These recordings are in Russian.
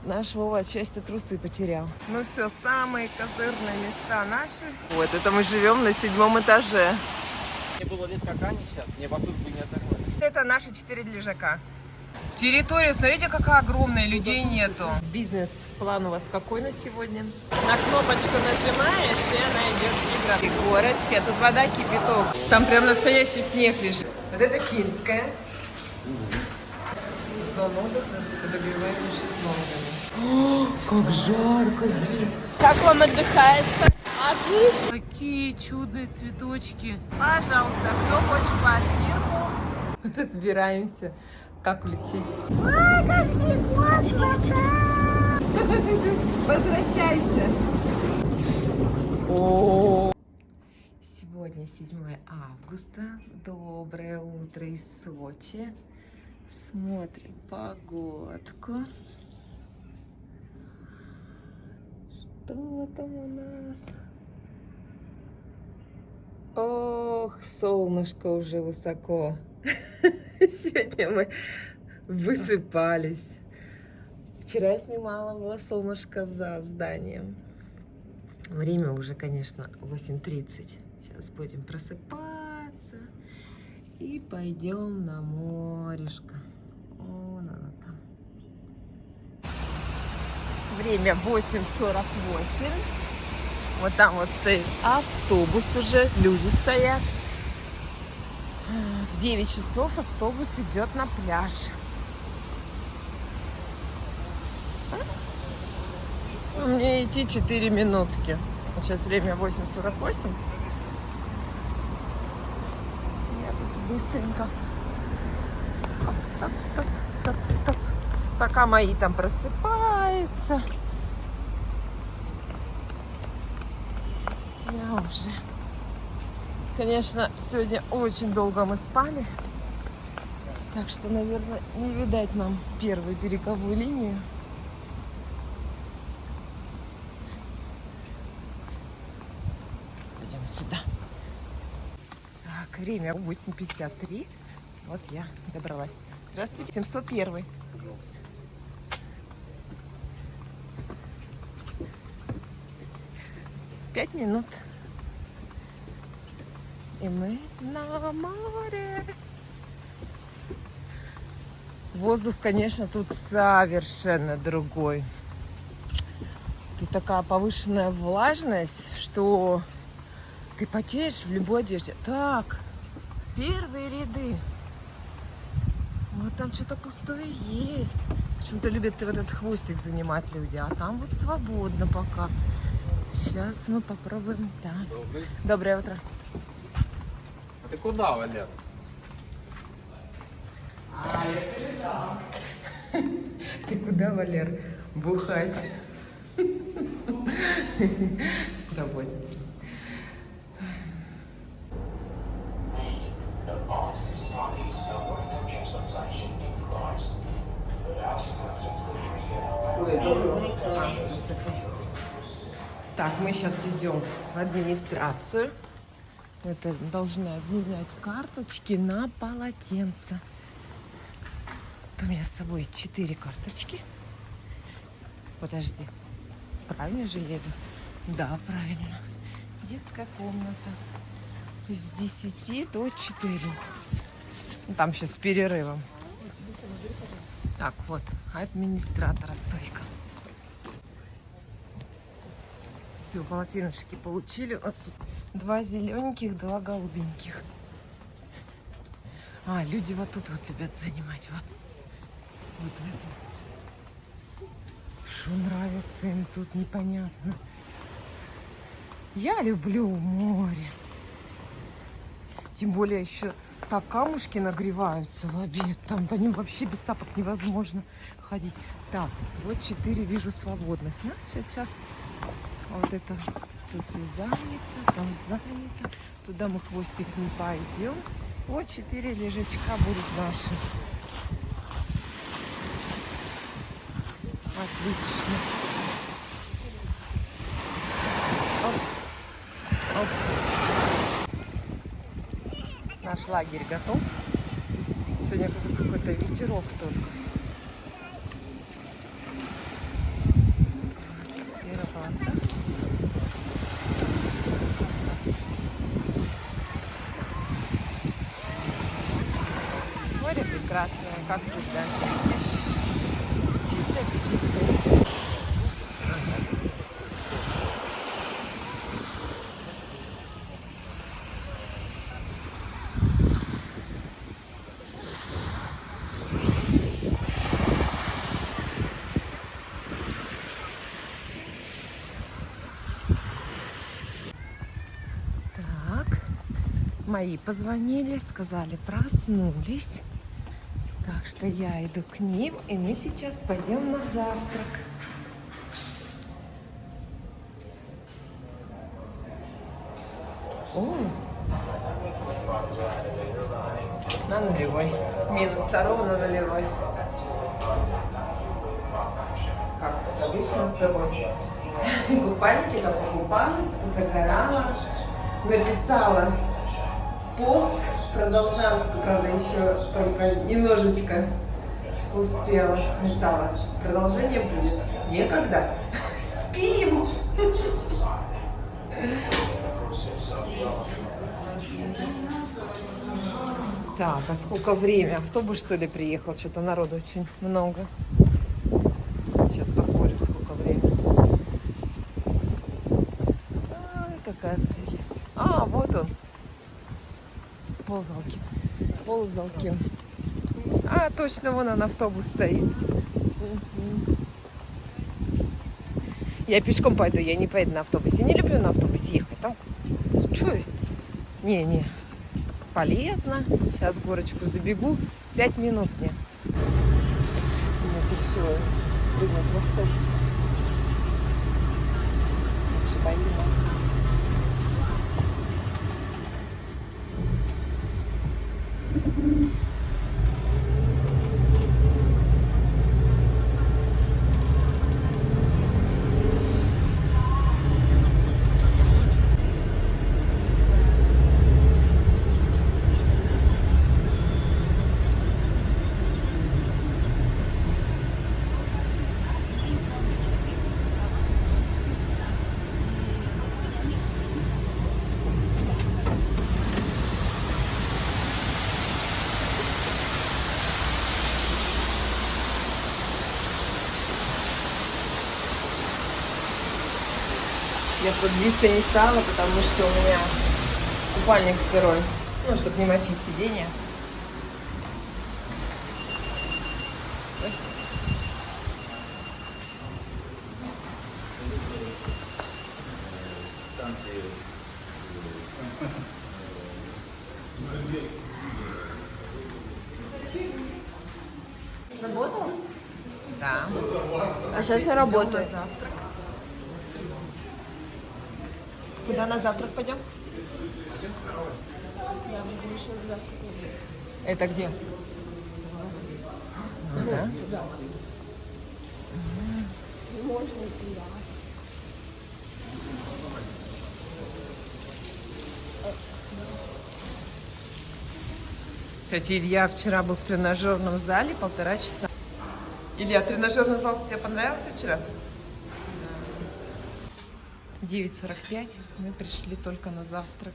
Наш Вова отчасти трусы потерял. Ну все, самые козырные места наши. Вот, это мы живем на 7-м этаже. Не было лет, как они сейчас, мне вокруг бы не оторвались. Это наши 4 лежака. Территория, смотрите, какая огромная, людей нету. Бизнес-план у вас какой на сегодня? На кнопочку нажимаешь, и она идет в игра. И горочки, а тут вода, кипяток. Там прям настоящий снег лежит. Вот это финская. Зона отдыха с подогреваемыми шезлонгами. Как жарко здесь. Как вам отдыхается? Отлично. Какие чудные цветочки. Пожалуйста, кто хочет квартирку? Разбираемся, как включить. Ой, как легко. Возвращайся. О, сегодня 7 августа. Доброе утро из Сочи. Смотрим погодку. Что там у нас? Ох, солнышко уже высоко. Сегодня мы высыпались. Вчера я снимала, было солнышко за зданием. Время уже, конечно, 8:30. Сейчас будем просыпаться и пойдем на морешко. Вон оно там. Время 8:48. Вот там вот стоит автобус уже, люди стоят. В 9 часов автобус идет на пляж. Мне идти 4 минутки. Сейчас время 8:48. Я тут быстренько. Так. Пока мои там просыпаются. Я уже. Конечно, сегодня очень долго мы спали. Так что, наверное, не видать нам первую береговую линию. Пойдем сюда. Так, время 8:53. Вот я добралась. Здравствуйте, 701. Пять минут. И мы на море. Воздух, конечно, тут совершенно другой. Тут такая повышенная влажность, что ты потеешь в любой одежде. Так, первые ряды. Вот там что-то пустое есть. Почему-то любят вот этот хвостик занимать люди. А там вот свободно пока. Сейчас мы попробуем. Да. Доброе утро. А ты куда, Валер? Ты куда, Валер? Бухать. Давай. Так, мы сейчас идем в администрацию. Это должны обменять карточки на полотенце. Вот у меня с собой 4 карточки. Подожди. Правильно же еду? Да, правильно. Детская комната. С 10 до 4. Там сейчас с перерывом. Так, вот. Администратора стойка. Все, полотенышки получили. Вот 2 зелененьких, 2 голубеньких. А, люди вот тут вот любят занимать. Вот в этом. Что нравится им тут, непонятно. Я люблю море. Тем более еще так камушки нагреваются в обед. Там по ним вообще без тапок невозможно ходить. Так, вот 4 вижу свободных. Ну, сейчас вот это тут и занято, там занято. Туда мы хвостик не пойдем. Вот 4 лежачка будут наши. Отлично. Оп. Оп. Наш лагерь готов. Сегодня какой-то ветерок только. прекрасная, как всегда. Чистый. Мои позвонили, сказали, проснулись. Так что я иду к ним, и мы сейчас пойдем на завтрак. О! На нулевой. С -2 на нулевой. Как обычно с собой. Купальники там покупалась, позагорала, написала пост про Должанску, правда, еще только немножечко успела. Написала, продолжение будет некогда. Спим! Так, а сколько время? Автобус, что ли, приехал? Что-то народу очень много. Сейчас посмотрим, сколько времени. Ай, какая прелесть. А, вот он. Ползалки. А, точно, вон он, автобус стоит. Я пешком пойду, я не поеду на автобусе. Не люблю на автобусе ехать. Там, что? Не. Полезно. Сейчас горочку забегу. 5 минут мне. Я решила прыгнуть в автобус. Шибаина. Я подлиться не стала, потому что у меня купальник сырой. Ну, чтобы не мочить сиденье. Работала? Да. А сейчас я работаю. Идем на завтрак. Куда на завтрак пойдем? Я буду еще завтра. Это где? Да. Да. Можно и туда. Кстати, Илья вчера был в тренажерном зале 1,5 часа. Илья, тренажерный зал тебе понравился вчера? 9:45. Мы пришли только на завтрак.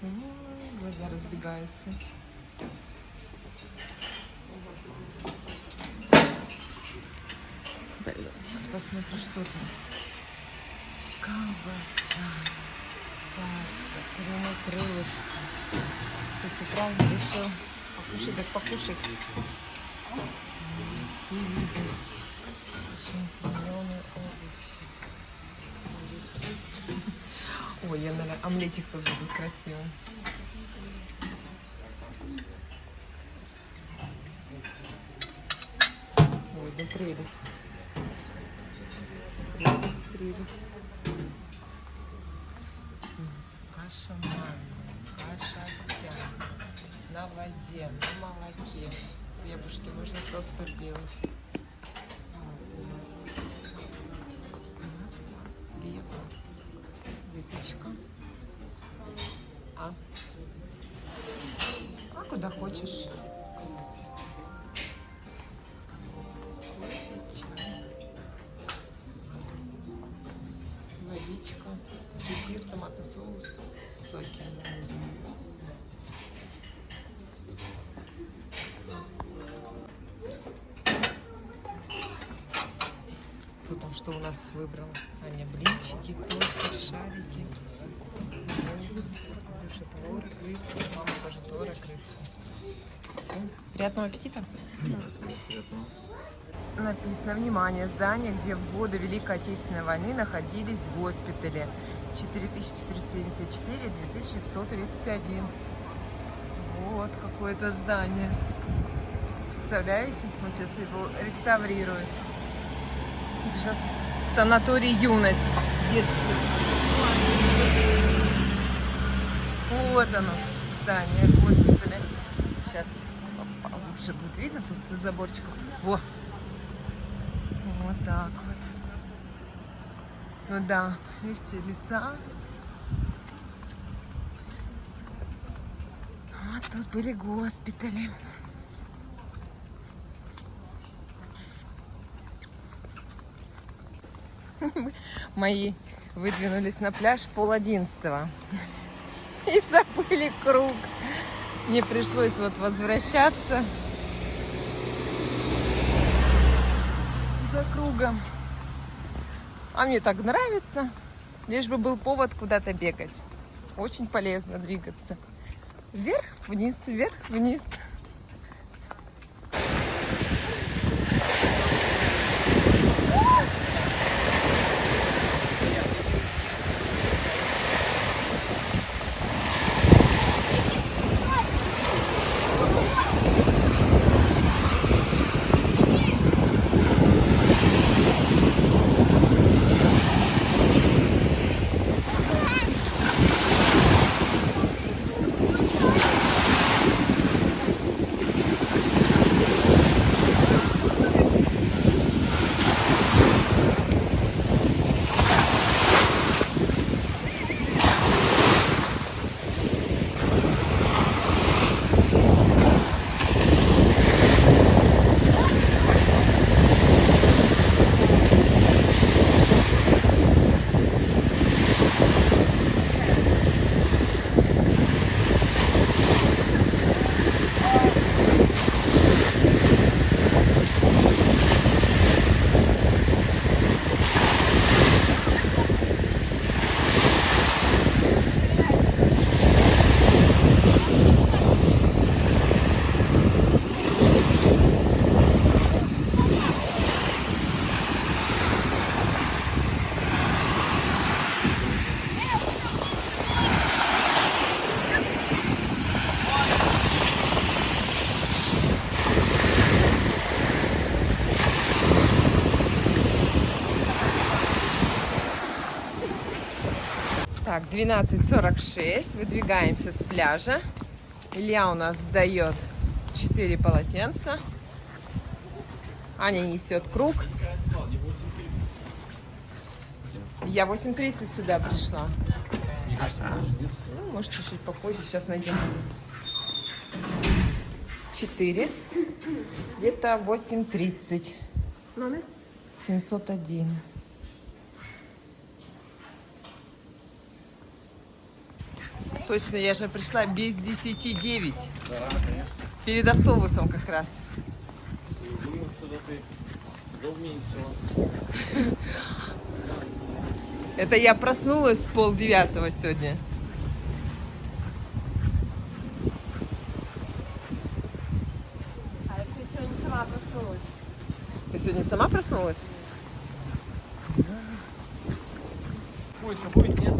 Ой, глаза разбегаются. Блин, посмотрим, что там. Колбаса, паста, куриные крылышки. Ты с утра решил покушать, так покушай. Сельдь, шампиньоны, овощи. Ой, я, наверное, омлетик тоже будет красивый. Ой, да прелесть. Прелесть. Каша манная, каша овсяная, на воде, на молоке. Хлебушки можно просто делать. Хлеб, выпечка. А куда хочешь. Кофе, чай, водичка, кефир, томатный соус, соки. Кто там что у нас выбрал? Аня, блинчики, тосты, шарики. Душеtvор, крылья. Мама тоже творог, крылья. Приятного аппетита. Написано: внимание, здание, где в годы Великой Отечественной войны находились госпитали. 4474-2131. Вот какое-то здание. Представляете? Вот сейчас его реставрируют. Это сейчас санаторий «Юность». Детский. Вот оно, здание госпиталя. Сейчас лучше будет видно тут за заборчиком. Во! Вот так вот. Ну да, видите, леса. Вот тут были госпитали. Мои выдвинулись на пляж 10:30 и забыли круг. Мне пришлось вот возвращаться за кругом. А мне так нравится, лишь бы был повод куда-то бегать. Очень полезно двигаться. Вверх-вниз, вверх-вниз. Так, 12:46, выдвигаемся с пляжа. Илья у нас сдает 4 полотенца. Аня несет круг. Я 8:30 сюда пришла. Мне кажется, Ну, может, чуть-чуть попозже, сейчас найдем. 4. Где-то 8:30. Номер? 701. Точно, я же пришла без 10:09. Да, конечно. Перед автобусом как раз. Думаю, что ты зауменьшила. Это я проснулась в 8:30 сегодня. А я сегодня сама проснулась. Ты сегодня сама проснулась? Сколько будет, нет?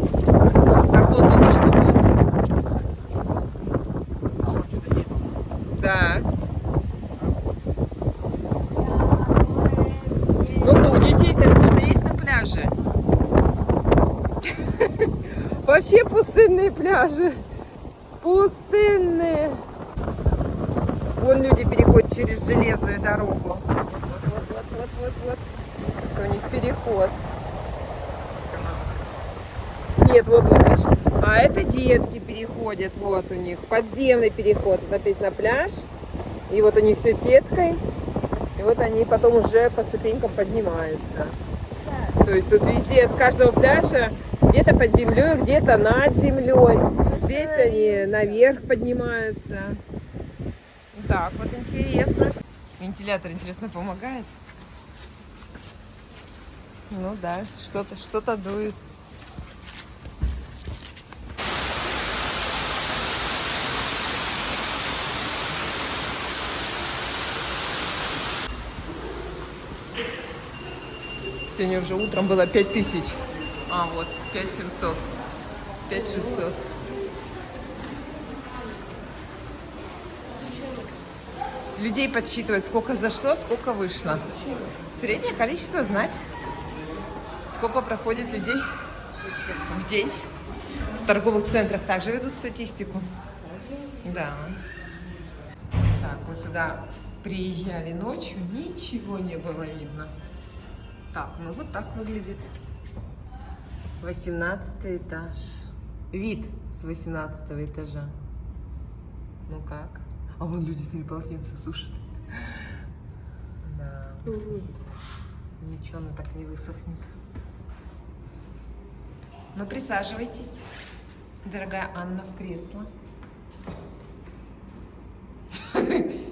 Как он только что был. А вот что-то есть. Да. Ну, у детей-то кто-то есть на пляже? Вообще пустынные пляжи. Пустынные. Вон люди переходят через железную дорогу. Вот. У них переход. Нет, вот. А это детки переходят. Вот у них подземный переход. Вот опять на пляж. И вот у них все сеткой. И вот они потом уже по ступенькам поднимаются. То есть тут везде, с каждого пляжа, где-то под землей, где-то над землей. Здесь они наверх поднимаются. Так, вот интересно. Вентилятор, интересно, помогает? Ну да, что-то дует. Сегодня уже утром было 5000. А, вот, 5700. 5600. Людей подсчитывать, сколько зашло, сколько вышло. Среднее количество знать. Сколько проходит людей в день. В торговых центрах также ведут статистику. Да. Так, мы сюда приезжали ночью, ничего не было видно. Так, ну вот так выглядит 18 этаж. Вид с 18 этажа. Ну как? А вон люди свои полотенца сушат. Да. Ничего, оно так не высохнет. Ну, присаживайтесь, дорогая Анна, в кресло.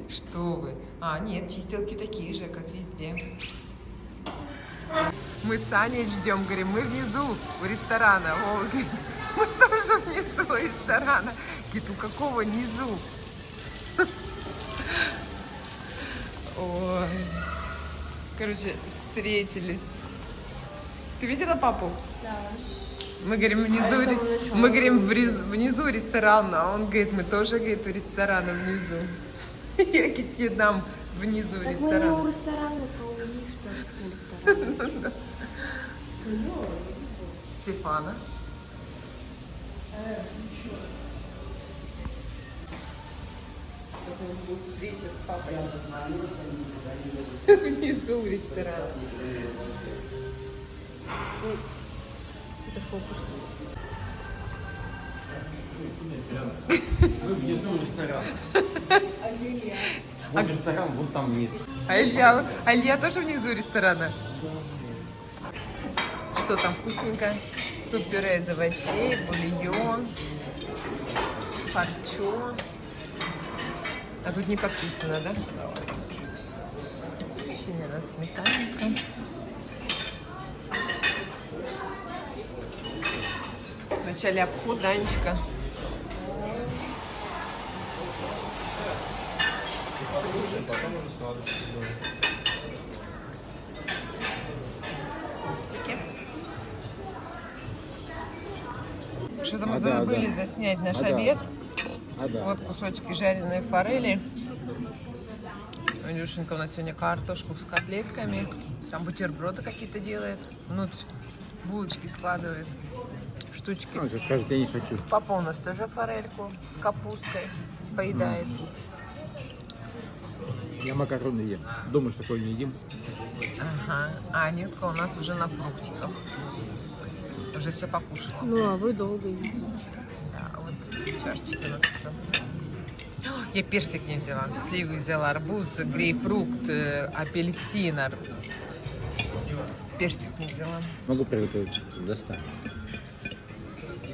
Что вы? А, нет, чистилки такие же, как везде. Мы с Аней ждем, говорим, мы внизу у ресторана. О, говорит, мы тоже внизу у ресторана. Говорит, у какого низу? Ой. Короче, встретились. Ты видела папу? Да. Мы говорим, внизу ресторан, а он говорит, мы тоже, говорит, у ресторана внизу. Я говорю, нам внизу Так ресторан. мы не у ресторана, а у лифта у ресторана. Стефана. У нас будет встреча с папой. Внизу ресторан. Это фокус. Мы внизу ресторан. Вот ресторан, вот там вниз. А Илья тоже внизу ресторана? Что там вкусненькое? Суп-пюре из овощей, бульон, харчо. А тут не подписано, да? Печенье на сметанка. Вначале обход, Данечка. Что-то мы забыли заснять наш обед. Вот кусочки жареной форели. Илюшенька у нас сегодня картошку с котлетками. Там бутерброды какие-то делает. Внутрь булочки складывает. Штучки. Каждый день не хочу. Папа у нас тоже форельку с капустой поедает. Я макароны ем. Дома ж такое не едим. Ага. А Анютка у нас уже на фруктиках. Уже все покушала. Ну, а вы долго едите. Да, вот чашечки у нас. Я персик не взяла. Сливы взяла, арбуз, грейпфрукт, апельсин. Персик не взяла. Могу приготовить до 100.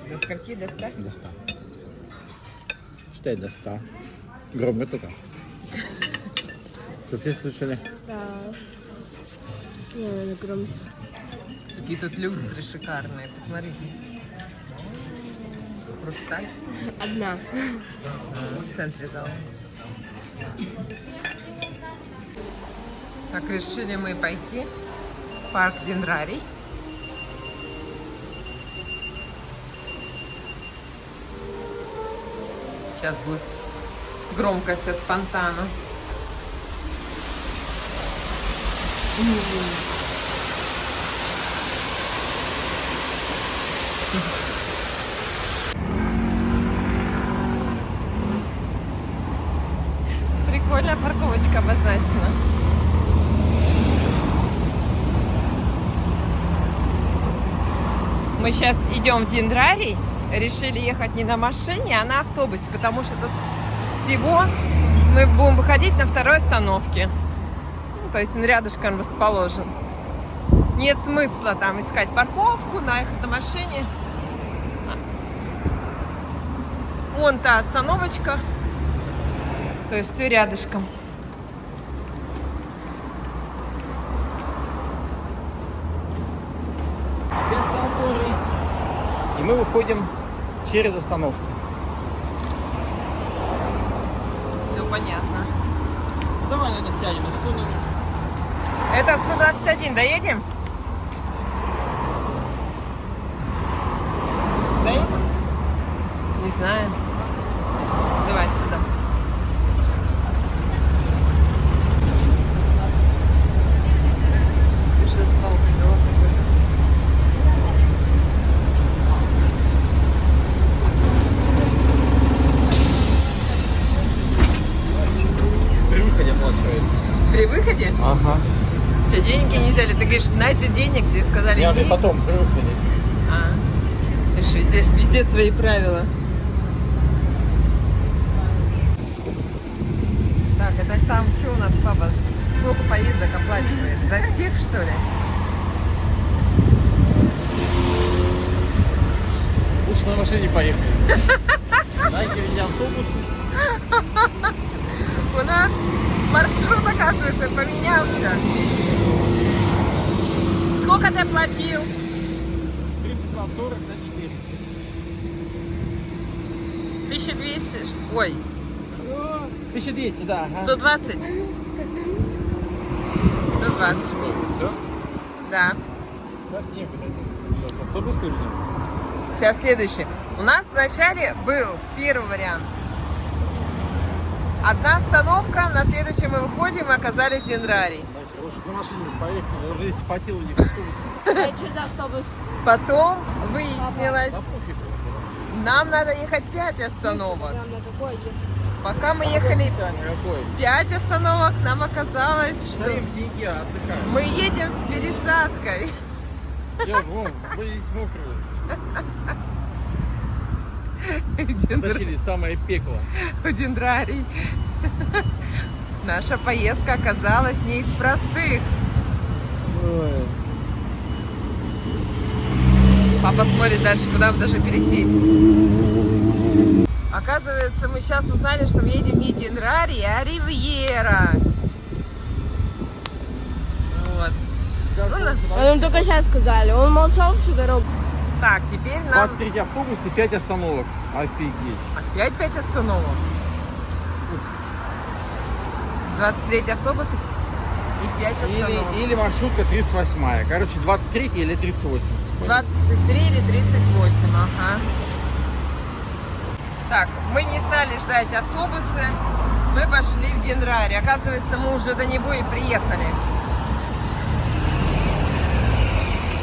До скольки? До 100? До 100. Считай до 100. Громко только. Что, все слышали? Да. Наверное, громче. Какие тут люстры шикарные. Посмотрите. Хрусталь. Одна. В центре зала. Так, решили мы пойти в парк Дендрарий. Сейчас будет громкость от фонтана. Прикольная парковочка обозначена. Мы сейчас идем в Дендрарий. Решили ехать не на машине, а на автобусе, потому что тут всего мы будем выходить на второй остановке. Ну, то есть он рядышком расположен. Нет смысла там искать парковку, наехать на машине. Вон та остановочка. То есть все рядышком. мы выходим через остановку. Все понятно. Давай, наверное, сядем. На какой номер? Это 121, доедем? Доедем? Не знаю. Давай сюда. Ты что, асфальт придала какой-то? При выходе оплачивается. При выходе? Ага. Что, деньги не взяли? Ты говоришь, дайте денег, тебе сказали Я нет. потом, при выходе. А, видишь, везде свои правила. Так, это там что у нас папа? Сколько поездок оплачивает? За всех, что ли? Лучше на машине поехали. Дайте мне автобусы. У нас маршрут, оказывается, поменялся. Сколько ты оплатил? 30 на 40 на 4. 1200, ой, 1200, да. Ага. 120? 120, Все? да. Так, некуда. Сейчас автобус нужен. Сейчас следующий. У нас вначале был первый вариант. Одна остановка, на следующем мы выходим и оказались в Дендрарии. Лучше на машине поехали, уже если хватило не автобуса. А что за автобус? Потом выяснилось, Да пофиг. нам надо ехать 5 остановок. Прям на какой ехать? Пока мы ехали Какой? 5 остановок, нам оказалось, что Стоим в деньги, отдыхаем. мы едем с пересадкой. Я вон, были мокрые. В Тащили самое пекло. Дендрарий. Наша поездка оказалась не из простых. Папа смотрит дальше, куда мы должны пересесть. Оказывается, мы сейчас узнали, что мы едем не Дендрарий, а Ривьера. Вот. Ну, А нам только сейчас сказали. Он молчал всю дорогу. так, теперь нам 23 автобус и 5 остановок. Офигеть. опять 5 остановок. 23 автобус и 5 остановок. Или маршрутка 38-я. Короче, 23 или 38. 23 или 38, ага. Так, мы не стали ждать автобусы, мы пошли в Дендрарий. Оказывается, мы уже до него и приехали.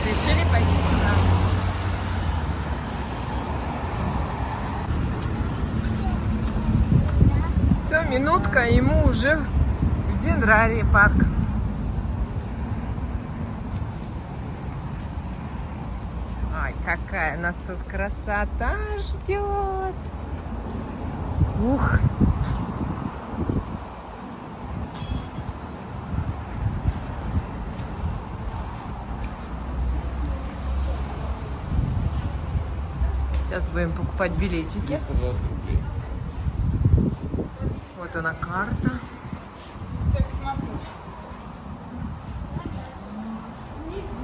Решили пойти туда. Все, минутка, и мы уже в Дендрарии парк. Ай, какая нас тут красота ждет. Ух. Сейчас будем покупать билетики. 120 рублей. Вот она карта.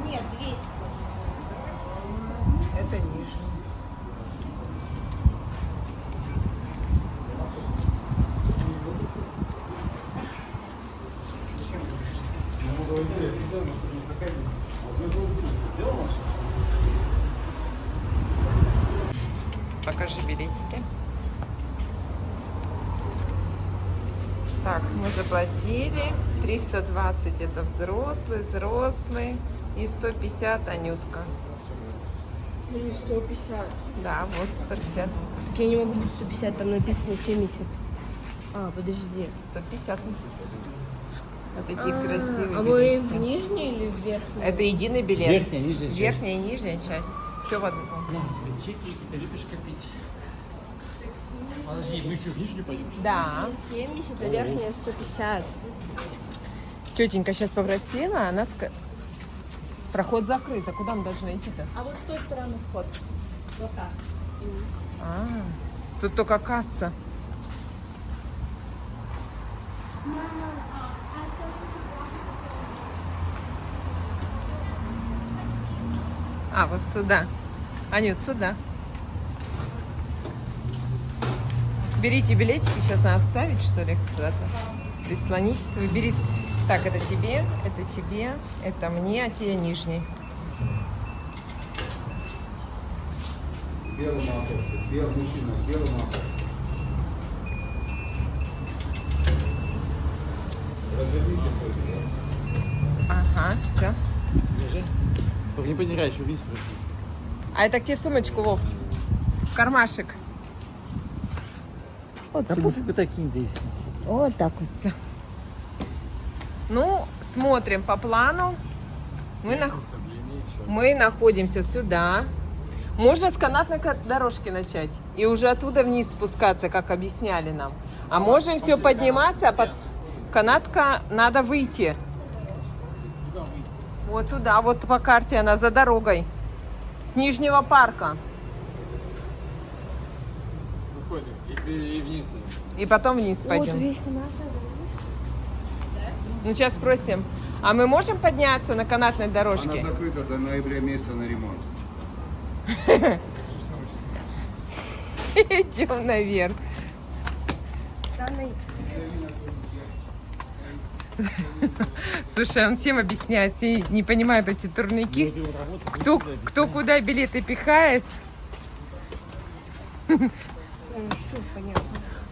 Нет, 200. Это ниже. Покажи билетики. Так, мы заплатили 320, это взрослый, и 150 Анютка. Ну, 150. Да, вот 150. Так я не могу быть 150, там написано 70. А, подожди. 150. Вот такие красивые. А вы билетики. в нижней или в верхней? Это единый билет. Верхняя, нижняя часть. Верхняя и нижняя часть. Все в одном. На тебе чеки, ты любишь копить. Подожди, мы что, в нижнюю пойдем? Да. 70, а верхняя 150. Тетенька сейчас попросила, она проход закрыт. А куда мы должны идти-то? А вот с той стороны вход. Вот так. А, тут только касса. А, вот сюда. Анют, сюда. Берите билетики, сейчас надо вставить, что ли, куда-то. Прислонить. Выбери. Так, это тебе, это мне, а тебе нижний. Белый морковка, белый мужчина, белый морковка. Разверните свой билет. Ага, все. Держи. Только не потеряй, еще вниз пройти. А это где сумочку, Вов? В кармашек. Вот Да сюда. пофигу такие здесь. Вот так вот все. Ну, смотрим по плану. Мы находимся сюда. Можно с канатной дорожки начать. И уже оттуда вниз спускаться, как объясняли нам. А можем все подниматься, а под канатка надо выйти. Вот туда, вот по карте она за дорогой. С Нижнего парка. Выходим и вниз. И потом вниз пойдем. Ну, сейчас спросим. А мы можем подняться на канатной дорожке? Она закрыта до ноября месяца на ремонт. Идем наверх. Слушай, он всем объясняет, все не понимают эти турники. Кто куда билеты пихает.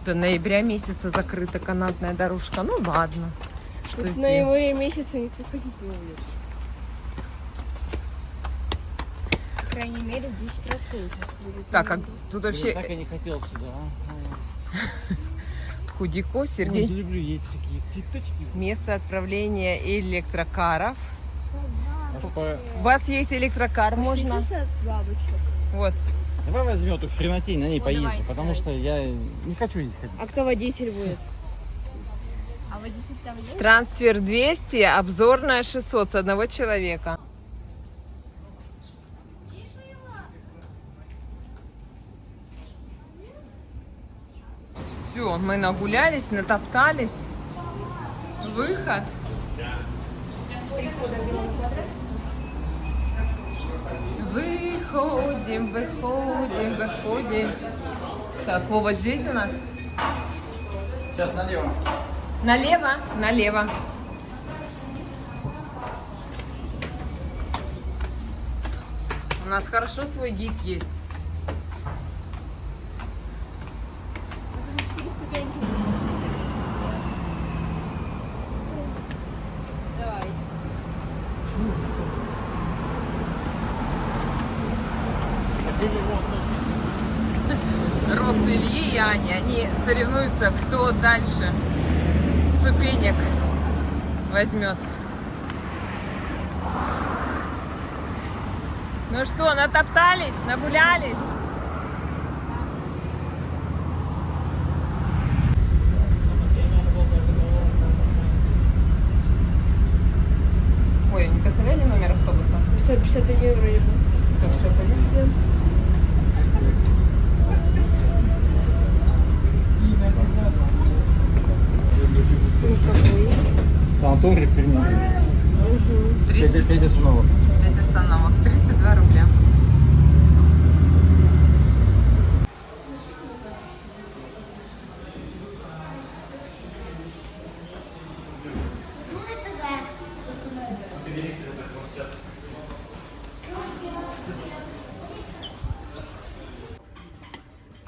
До ноября месяца закрыта канатная дорожка. Ну ладно. Что На сделать? январе месяце никто ходить не будет. По крайней мере, в 10 раз меньше будет. Так, а тут вообще Так я не хотел сюда. Худяко, Я Сергей. люблю есть такие цветочки. Место отправления электрокаров. Давай У вас есть электрокар, можно? От бабочек. Вот. возьмем эту хренотень, на ней поедем, потому что я не хочу здесь ходить. А кто водитель будет? А водитель там есть? Трансфер 200, обзорная 600 с одного человека. Все, мы нагулялись, натоптались. Выход. Выходим, выходим, выходим. Так, Вова, здесь у нас? Сейчас налево. Налево, налево. У нас хорошо свой гид есть. Давай. Рост Ильи и Ани, они соревнуются, кто дальше ступенек возьмет. Ну что, натоптались, нагулялись? Ой, не посмотрели номер автобуса? 551 вроде бы. 551? Санаторий Перми. 5 остановок. 5 остановок, 32 рубля.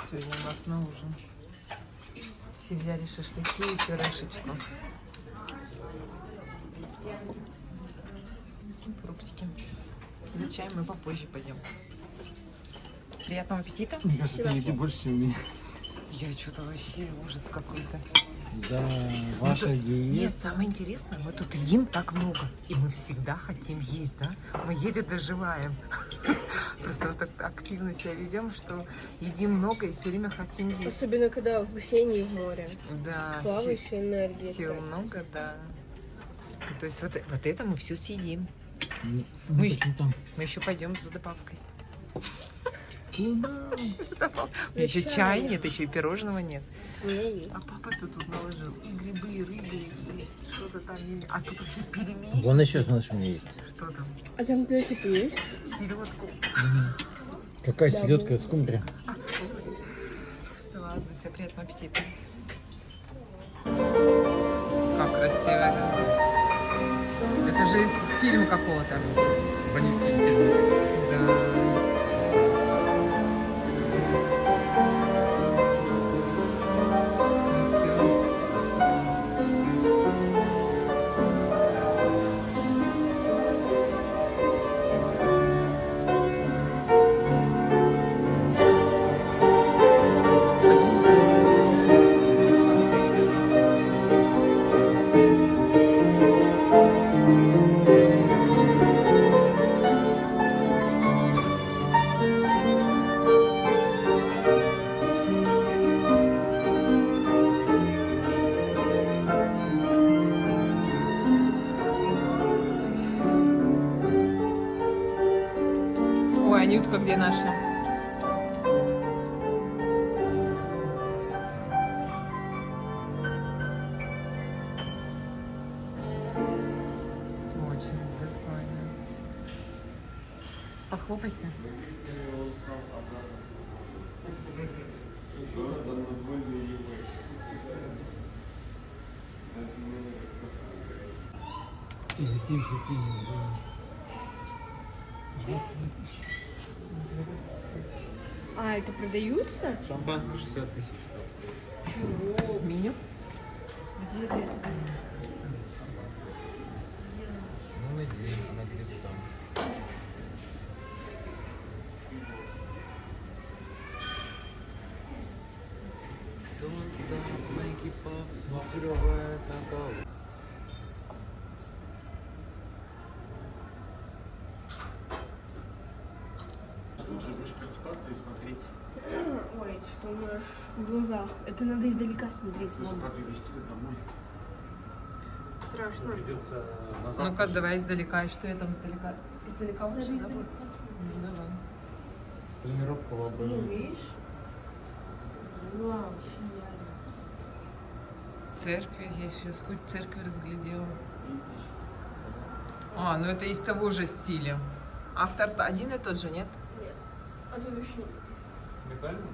Сегодня у нас на ужин. Все взяли шашлыки и пюрешечку. Фруктики. За чаем мы попозже пойдем. Приятного аппетита. Мне кажется, ты еды больше, чем мне. Я что-то вообще ужас какой-то. Да, ваша диета. Нет, самое интересное, мы тут едим так много. И мы всегда хотим есть, да? Мы еле доживаем. Просто мы так активно себя ведем, что едим много и все время хотим есть. Особенно когда в бассейне и в море. Да, Плавающая энергия. сил много, да. То есть вот это мы все съедим. Ну, Мы- почему там? Мы еще пойдем за добавкой. Куда? Еще чай. чай нет, еще и пирожного нет. У меня есть. А папа-то тут наложил и грибы, и рыбы, и что-то там. А тут вообще пельмени. Вон еще, смотришь, у меня есть. Что там? А там что-то есть? Селедку. Какая Да, селедка, скумбрия. Ладно. Ладно, все, приятного аппетита. Как красиво, да? Это же из фильма какого-то. Бандитский фильм. Да. Ой, Анютка, где наша? Очень достойно. Похлопайте. А, это продаются? Шампанское 60 тысяч. Чего? Меню. Где ты это? Ну, на день, она где-то там. Don't stop, make it pop, взрывает накал. Ты уже будешь просыпаться и смотреть. Ой, что у меня аж в глазах. Это надо издалека смотреть. Слушай, Мама. как ее вести домой? Страшно. Придется назад. Ну-ка, давай издалека. И что я там издалека? Издалека лучше, Даже да, издалека. будет? Ну, давай. Тренировка в Ну, обороне. видишь? Вау, вообще реально. Церковь, я сейчас хоть церковь разглядела. А, ну это из того же стиля. Автор-то один и тот же, нет? Нет. А тут вообще не написано. Сметальный?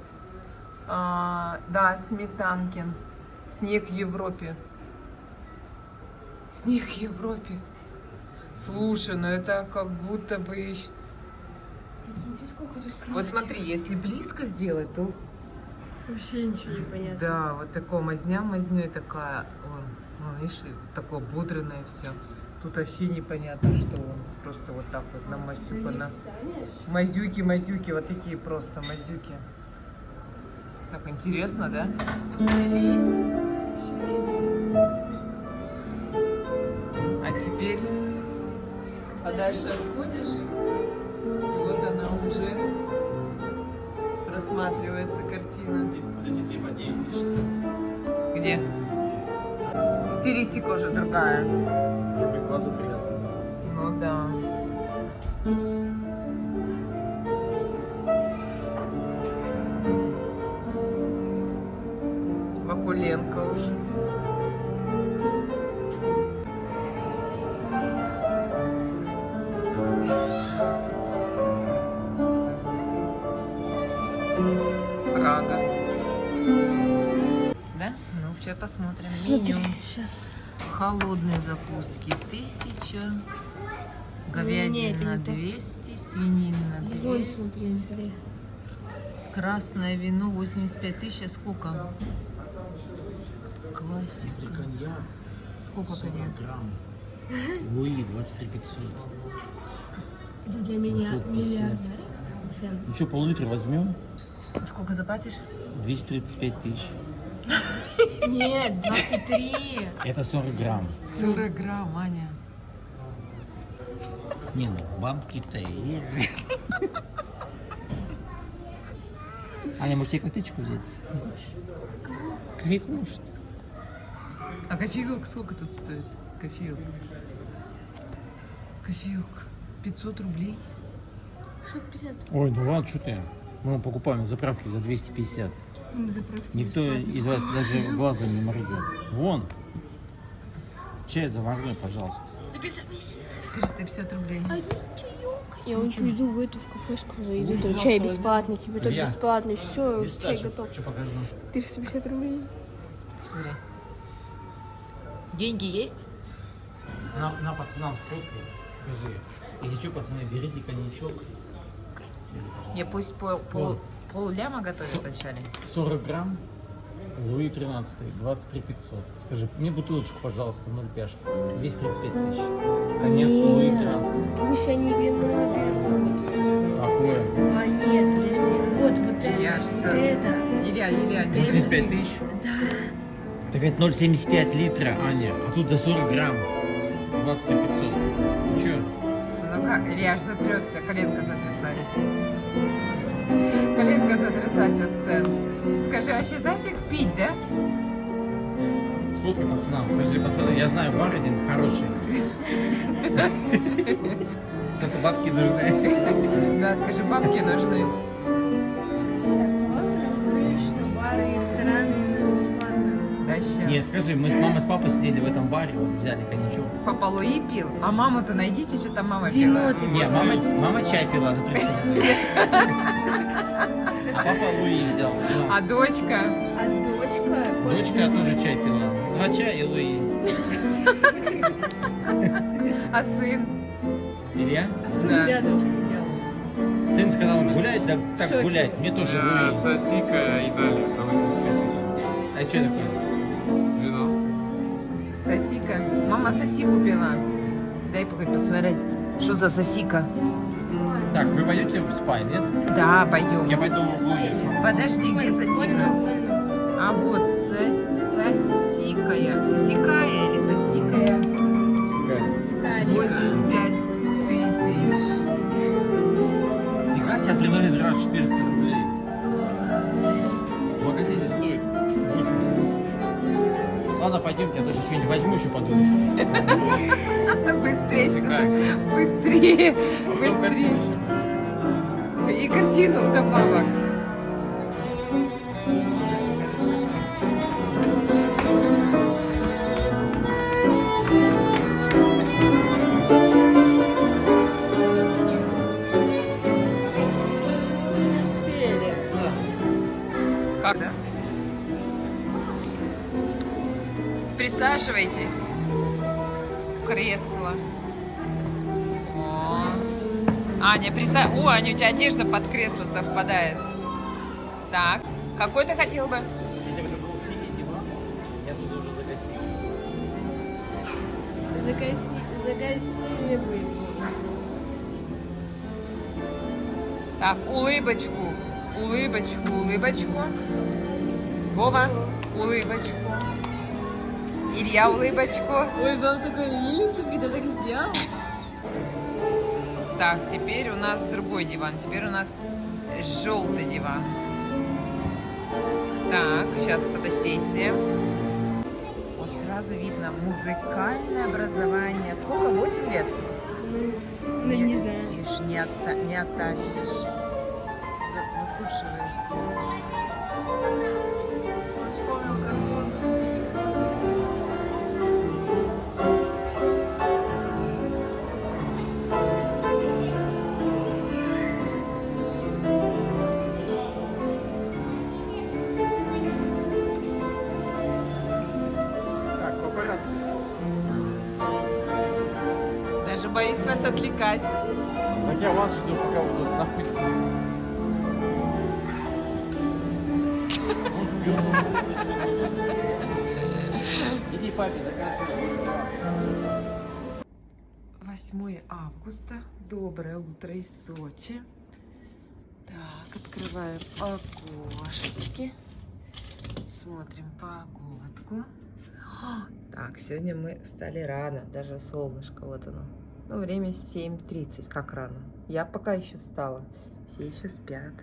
Да, Сметанкин. Снег в Европе. Снег в Европе. Слушай, ну это как будто бы... Прикиньте, сколько тут краски. Вот смотри, если близко сделать, то... Вообще ничего не понятно. Да, вот такая мазня мазнёй такая. О, ну, видишь, и вот такое пудренное все. Тут вообще непонятно, что он. Просто вот так вот намазюкано. Мазюки, вот такие просто мазюки. Так интересно, да? А теперь подальше отходишь, и вот она уже просматривается картина. Для детей по 9 тысяч. Где? Стилистика уже другая. Чтобы глазу приятно. Ну да. Вакуленко уже. Прага. Да? Ну, сейчас посмотрим меню. Сейчас. Холодные закуски 1000, Не, говядина это не то. 200, свинина Вон, 200, смотри, смотри. красное вино 85 тысяч, сколько? Классика. Коньяк. Сколько коньяк? грамм. Луи 23 500. Это для меня 550. миллиардер. Цен. Ну что, пол-литра возьмем? Сколько заплатишь? 235 тысяч. Нет, 23. Это 40 грамм. 40 грамм, Аня. Не, ну бабки-то есть. Аня, может тебе коктейльчику взять? Кофейку может? А кофеек сколько тут стоит? Кофеек. Кофеек 500 рублей. 650. Ой, ну ладно, что ты? Мы покупаем на заправке за 250. На заправке Никто бесплатно. из вас даже глазом не моргнет. Вон. Чай заварной, пожалуйста. Да без объяснений. 450 рублей. Один чаек. Я лучше иду в эту в кафешку, зайду, там чай бесплатный, кипяток Илья, бесплатный, все, Здесь чай дальше, готов. что покажу. 350 рублей. Смотри. Деньги есть? На пацанам сфоткай. Скажи. Если что, пацаны, берите коньячок. Я пусть пол-ляма готовят вначале. 40 грамм. Луи 13, 23 500. Скажи, мне бутылочку, пожалуйста, 0 пяшку. Весь 35 тысяч. Коньяк Луи 13. Пусть они вино берут. Какое? А нет, подожди. Вот Я ж это. за- Вот это. Илья, 35 тысяч? Да. Так это 0,75 литра, Аня. А тут за 40 грамм. 23 500. Ну чё? Ну как, Илья аж затрясся, коленка затрясается. Коленка затрясась от цен. Скажи, а сейчас зафиг пить, да? Сфоткай пацанам. Скажи, пацаны, я знаю бар один хороший. Только бабки нужны. Да, скажи, бабки нужны. Так, по-моему, говоришь, что бары и рестораны у нас бесплатно. Да, щас. Нет, скажи, мы с мамой с папой сидели в этом баре, вот взяли коньячок. Папа Луи пил, а маму-то найдите, что там мама Вино пила. ты Не, мама чай пила за 300 рублей. А папа Луи взял. А дочка? А дочка? Дочка тоже чай пила. 2 чая и Луи. А сын? Илья? А сын Да. рядом сидел. Сын сказал, гулять, да так Шоки. гулять. Мне тоже Луи. Сосика Италия за 85 тысяч. А что такое? Вино. Сосика. Мама сосику пила. Дай пока посмотреть, что за сосика. Так, вы пойдете в спа, нет? Да, пойдем. Я пойду в Луи. смотрю. Подожди, где сосика? А вот сосикая. Сосикая или сосикая? 85 тысяч. Фига себе, открывали драж 400 рублей. В магазине стоит 80. Ладно, пойдемте, я тоже что-нибудь возьму еще подумать. Быстрее сюда. Засекай. Быстрее. Потом картину Быстрее. еще. И картину вдобавок. Успели. Как, да? Присаживайтесь в кресло. О. Аня, О, Аня, у тебя одежда под кресло совпадает. Так, какой ты хотел бы? Если бы это был синий диван, я тут уже загасил. Загасили бы его. Так, улыбочку, улыбочку, улыбочку. Вова, улыбочку. Илья, улыбочку. Ой, вам такой миленький, когда так сделал. Так, теперь у нас другой диван. Теперь у нас желтый диван. Так, сейчас фотосессия. Вот сразу видно музыкальное образование. Сколько? 8 лет? Ну, не знаю. Ишь, не оттащишь. Засушивается. Вспомнил, как он. Так, папарацци. Даже боюсь вас отвлекать. Так я вас жду, пока вы тут нахуй. Иди папе, закажи. 8 августа. Доброе утро из Сочи. Так, открываем окошечки. Смотрим погодку. Так, сегодня мы встали рано, даже солнышко, вот оно. Ну, время 7:30, как рано. Я пока еще встала, все еще спят.